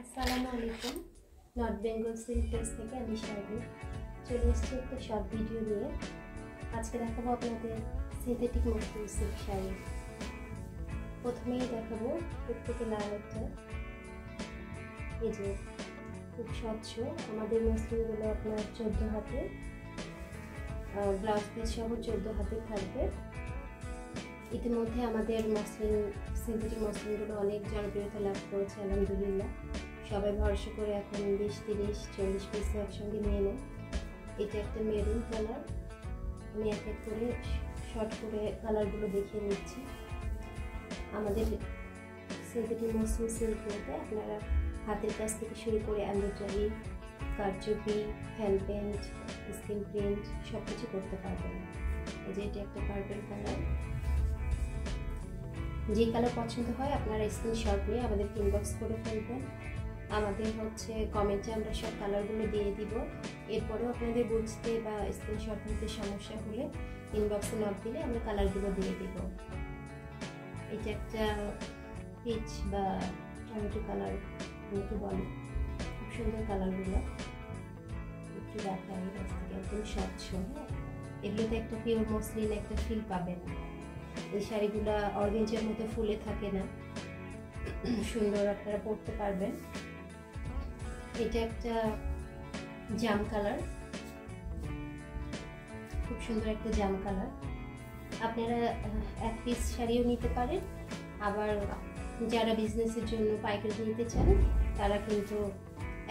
আসসালামু আলাইকুম। North Bengal silk page থেকে আমি শারমিন চলে এসেছি একটা শর্ট ভিডিও নিয়ে। আজকে দেখাবো আপনাদের সিনথেটিক মসলিন সিল্ক শাড়ি। প্রথমেই দেখাবো প্রত্যেকে লাল একটা, এই যে খুব স্বচ্ছ আমাদের মসলিনগুলো আপনার 14 হাতে, ব্লাউজ পিস সহ 14 হাতে থাকবে। ইতিমধ্যে আমাদের মসলিন সিনথেটিক মসলিনগুলো অনেক জনপ্রিয়তা লাভ করেছে আলহামদুলিল্লাহ। সবাই ভরসা করে এখন 20, 30, 40 পিস একসঙ্গে নিয়ে নেয়। এটা একটা মেরুন কালার, আমি এক এক করে শর্ট করে কালারগুলো দেখিয়ে নিচ্ছি। আমাদের সিনথেটিক মসলিন সিল্কগুলোতে আপনারা হাতের কাজ থেকে শুরু করে এমব্রয়ডারি, কারচুপি, হ্যান্ড পেন্ট, স্ক্রিন প্রিন্ট সব কিছু করতে পারবেন। এই যে এটা একটা পার্পল কালার। যে কালার পছন্দ হয় আপনারা স্ক্রিনশট নিয়ে আমাদের ইনবক্স করে ফেলবেন। আমাদের কমেন্টে আমরা সব কালারগুলো দিয়ে দিব। এরপরেও আপনাদের বুঝতে বা স্ক্রিনশট নিতে সমস্যা হলে ইনবক্সে নক দিলে আমরা কালারগুলো দিয়ে দিব। এটা একটা পিচ বা টমেটো কালার একটু বলে, খুব সুন্দর কালারগুলো। একটু দেখাই কাছ থেকে, একদম স্বচ্ছ। হ্যাঁ, এগুলোতে একটা পিওর মসলিন একটা ফিল পাবেন। এই শাড়িগুলো অর্গেঞ্জার মতো ফুলে থাকে না, সুন্দর আপনারা পরতে পারবেন। এটা একটা জাম কালার, খুব সুন্দর একটা জাম কালার। আপনারা এক পিস শাড়িও নিতে পারেন, আবার যারা বিজনেসের জন্য পাইকারি নিতে চান তারা কিন্তু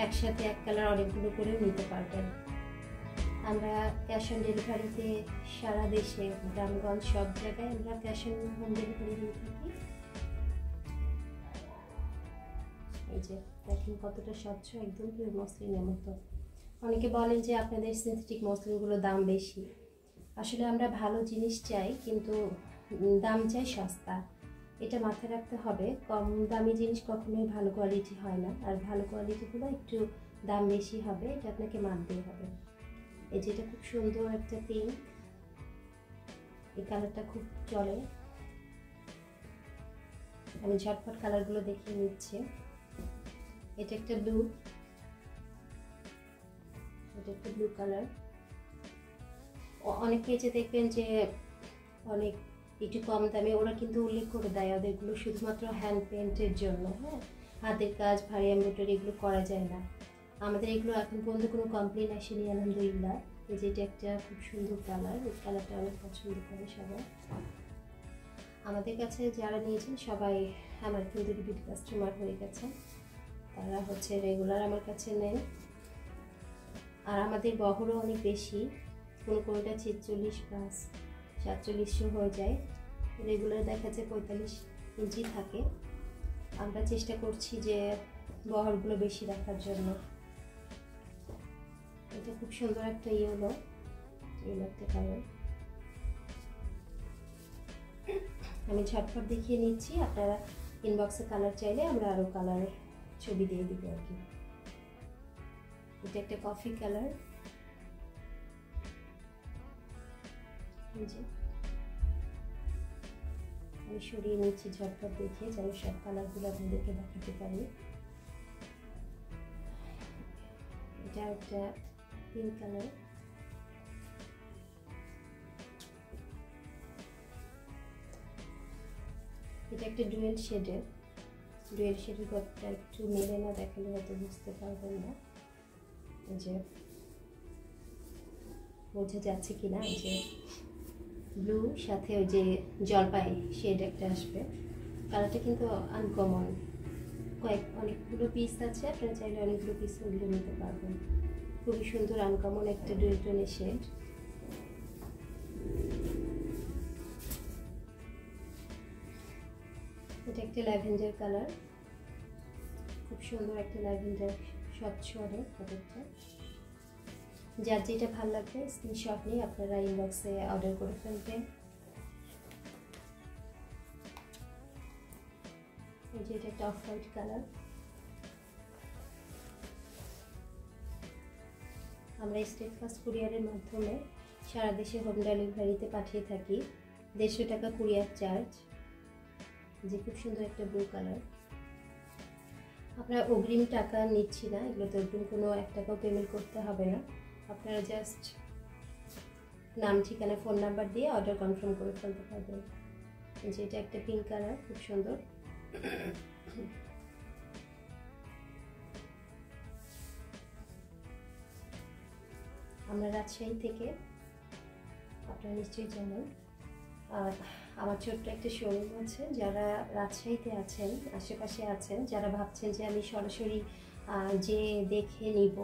একসাথে এক কালার অনেকগুলো করেও নিতে পারবেন। আমরা ক্যাশ অন ডেলিভারিতে সারা দেশে গ্রামগঞ্জ সব জায়গায় আমরা ক্যাশ অন হোম ডেলিভারি দিয়ে থাকি। এই যে দেখেন কতটা স্বচ্ছ, একদম পিওর মসলিনের মতো। অনেকে বলেন যে আপনাদের সিনথেটিক মসলিনগুলো দাম বেশি। আসলে আমরা ভালো জিনিস চাই, কিন্তু দাম চাই সস্তা। এটা মাথায় রাখতে হবে, কম দামি জিনিস কখনোই ভালো কোয়ালিটি হয় না, আর ভালো কোয়ালিটিগুলো একটু দাম বেশি হবে, এটা আপনাকে মানতেই হবে। এই যেটা খুব সুন্দর একটা পিঙ্ক, এই কালারটা খুব চলে। আমি ঝটপট কালারগুলো দেখিয়ে নিচ্ছি। এটা একটা ব্লু, এটা একটা ব্লু কালার। অনেক পেজে দেখবেন যে অনেক একটু কম দামে ওরা কিন্তু উল্লেখ করে দেয় ওদেরগুলো শুধুমাত্র হ্যান্ড পেন্টের জন্য। হ্যাঁ, হাতের কাজ, ভারী এমব্রয়ডারি এগুলো করা যায় না। আমাদের এগুলো এখন পর্যন্ত কোনো কমপ্লেন আসেনি আলহামদুলিল্লাহ। এই যে এটা একটা খুব সুন্দর কালার, এই কালারটা অনেক পছন্দ করে সবাই। আমাদের কাছে যারা নিয়েছেন সবাই আমার কিন্তু রিপিট কাস্টমার হয়ে গেছে, তারা রেগুলার আমার কাছে নেন। আর আমাদের বহরও অনেক বেশি, কোনোটা 46 প্লাস 4700 হয়ে যায়। রেগুলার দেখা যায় 45 ইঞ্চি থাকে। আমরা চেষ্টা করছি যে বহরগুলো বেশি রাখার জন্য। এটা খুব সুন্দর একটা ইয়েলো একটা কালার। আমি ঝটপট দেখিয়ে নিচ্ছি, আপনারা ইনবক্সে কালার চাইলে আমরা আরও কালার ছবি দিয়ে দিব আর কি। এটা একটা কফি কালার, আমি সরিয়ে নিচ্ছি ঝটপট দেখিয়ে, যেন সব কালারগুলো আপনাদেরকে দেখাতে পারি। এটা একটা পিঙ্ক কালার, এটা একটা ডুয়েল শেডের ঘরটা একটু মেলে না দেখালে হয়তো বুঝতে পারবেন না। এই যে বোঝা যাচ্ছে কিনা, এই যে ব্লু সাথে ওই যে জলপাই শেড একটা আসবে। কালারটা কিন্তু আনকমন, অনেকগুলো পিস আছে, আপনারা চাইলে অনেকগুলো পিস ওগুলো নিতে পারবেন। খুবই সুন্দর আনকমন একটা ডুয়েল টোনের শেড। এটা একটা ল্যাভেন্ডার কালার, খুব সুন্দর একটা ল্যাভেন্ডার, স্বচ্ছ অনেক কালারটা। যার যেটা ভালো লাগবে স্ক্রিনশট নিয়ে আপনারা ইনবক্সে অর্ডার করে ফেলবেন। এই যে এটা একটা অফ হোয়াইট কালার। আমরা স্টেট ফাস্ট কুরিয়ারের মাধ্যমে সারা দেশে হোম ডেলিভারিতে পাঠিয়ে থাকি। 150 টাকা কুরিয়ার চার্জ। যে খুব সুন্দর একটা ব্লু কালার। আপনারা অগ্রিম টাকা নিচ্ছি না, এগুলোতে অগ্রিম কোনো 1 টাকাও পেমেন্ট করতে হবে না। আপনারা জাস্ট নাম, ঠিকানা, ফোন নাম্বার দিয়ে অর্ডার কনফার্ম করে ফেলতে পারবেন। যেটা একটা পিঙ্ক কালার, খুব সুন্দর। আমরা রাজশাহী থেকে, আপনারা নিশ্চয়ই জানেন। আর আমার ছোট্ট একটা শোরুম আছে। যারা রাজশাহীতে আছেন, আশেপাশে আছেন, যারা ভাবছেন যে আমি সরাসরি যে দেখে নিব,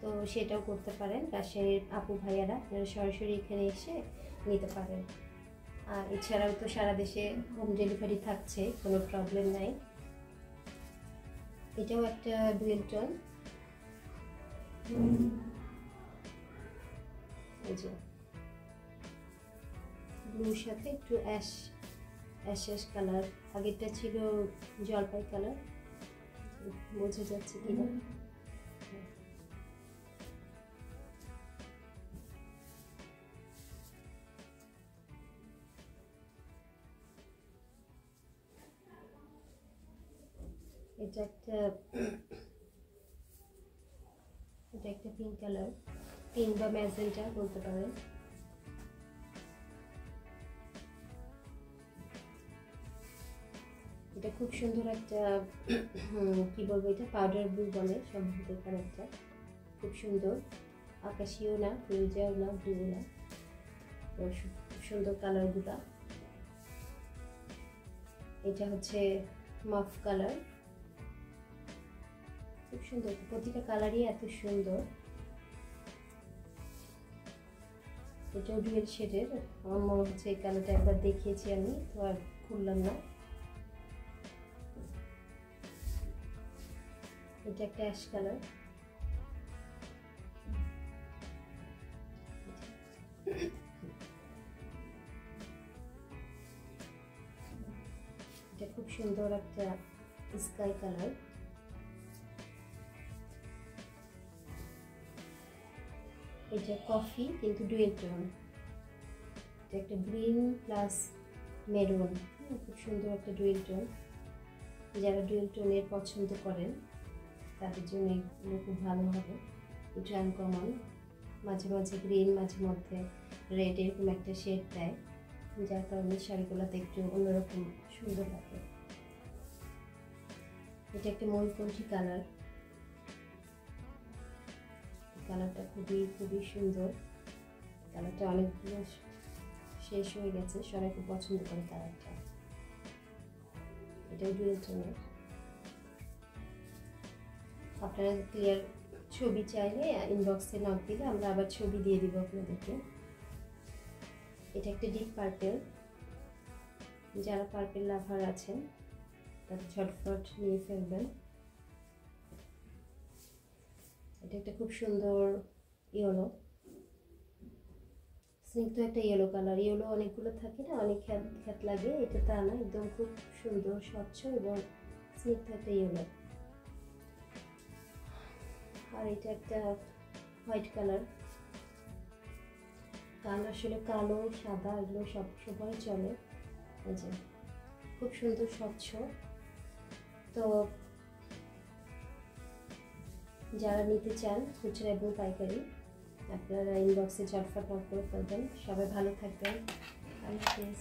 তো সেটাও করতে পারেন। রাজশাহীর আপু ভাইয়ারা আপনারা সরাসরি এখানে এসে নিতে পারেন। আর এছাড়াও তো সারা দেশে হোম ডেলিভারি থাকছে, কোনো প্রবলেম নাই। এটাও একটা ডুয়েল টোন, এই যে ব্লুর সাথে একটু অ্যাশ কালার। আগেরটা ছিল জলপাই কালার, বোঝা যাচ্ছে কিনা। এটা একটা পিঙ্ক কালার, পিঙ্ক বা ম্যাজেন্টা বলতে পারেন। এটা খুব সুন্দর একটা কি বলবো, এটা পাউডার ব্লু বলে সম্ভবত কালারটা। খুব সুন্দর, আকাশিও না, ফিরোজাও না, ব্লু না, খুব সুন্দর কালারগুলা। এটা হচ্ছে মাফ কালার, খুব সুন্দর। প্রতিটা কালারই এত সুন্দর। এটাও ডুয়েল শেডের। আমার মনে হচ্ছে এই কালারটা একবার দেখিয়েছি আমি, তো আর খুললাম না। এটা একটা অ্যাশ কালার। এটা খুব সুন্দর একটা স্কাই কালার। এটা কফি কিন্তু ডুয়েল টোন। এটা একটা গ্রিন প্লাস মেরুন, খুব সুন্দর একটা ডুয়েল টোন। যারা ডুয়েল টোনের পছন্দ করেন তাদের জন্য এগুলো খুব ভালো হবে। এটা আনকমন, মাঝে মাঝে গ্রিন, মাঝে মধ্যে রেড, এরকম একটা শেড দেয়, যার কারণে শাড়িগুলোতে একটু অন্যরকম সুন্দর লাগে। এটা একটা ময়ূরকণ্ঠী কালার। কালারটা খুবই সুন্দর। কালারটা অনেকগুলো শেষ হয়ে গেছে, সবাই খুব পছন্দ করে কালারটা। এটাও ডুয়েল টোনের। আপনারা ক্লিয়ার ছবি চাইলে ইনবক্সে নক দিলে আমরা আবার ছবি দিয়ে দিব আপনাদেরকে। এটা একটা ডিপ পার্পেল, যারা পার্পেল লাভার আছেন তারা ঝটফট নিয়ে ফেলবেন। এটা একটা খুব সুন্দর ইয়েলো, স্নিগ্ধ একটা ইয়েলো কালার। ইয়েলো অনেকগুলো থাকে না, অনেক খ্যাত লাগে, এটা তা না, একদম খুব সুন্দর, স্বচ্ছ এবং স্নিগ্ধ একটা ইয়েলো। আর এটা একটা হোয়াইট কালার। কালার আসলে কালো সাদা এগুলো সব সময় চলে। এই যে খুব সুন্দর স্বচ্ছ। তো যারা নিতে চান খুচরা এবং পাইকারি, আপনারা ইনবক্সে ঝটফট নক করে ফেলবেন। সবাই ভালো থাকবেন। আল্লাহ হাফেজ।